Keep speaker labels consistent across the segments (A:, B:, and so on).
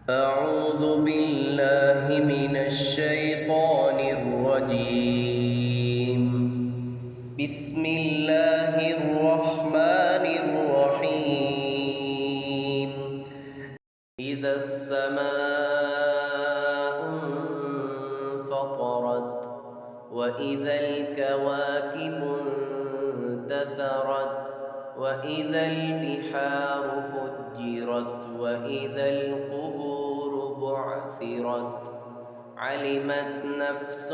A: أعوذ بالله من الشيطان الرجيم. بسم الله الرحمن الرحيم. إذا السماء انفطرت وإذا الكواكب انتثرت وإذا البحار فجرت وإذا القبور بعثرت علمت نفس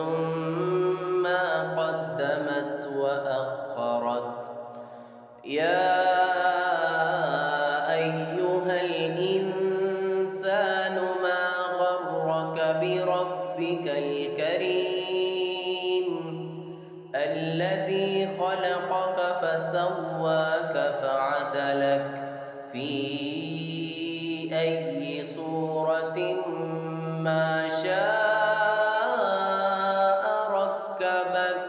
A: ما قدمت وأخرت. يا أيها الإنسان ما غرك بربك الكريم الذي خلقك فسواك فعدلك في أي صورة ما شاء ركبك.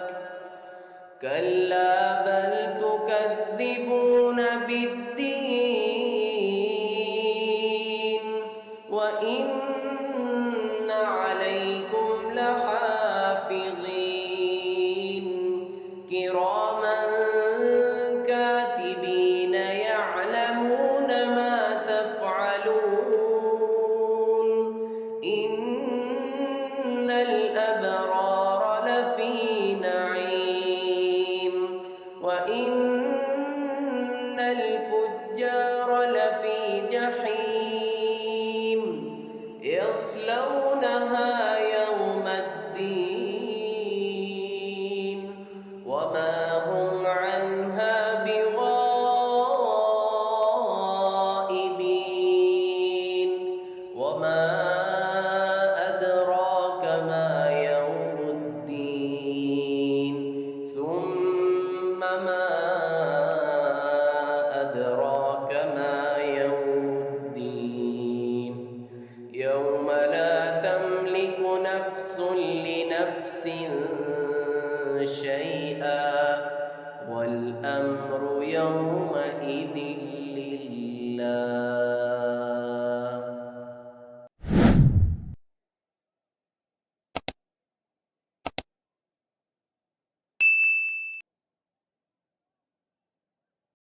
A: كلا بل تكذبون بالدين وإن عليكم لحافظين كراما كاتبين يعلمون ما تفعلون. إن الأبرار لفي نعيم وإن الفجار لفي جحيم يصلونها يوم الدين وما هم عنها بغائبين. وما أدراك ما يوم الدين ثم ما أدراك ما يوم الدين يوم لا تملك نفس لنفس شيئا والأمر يومئذ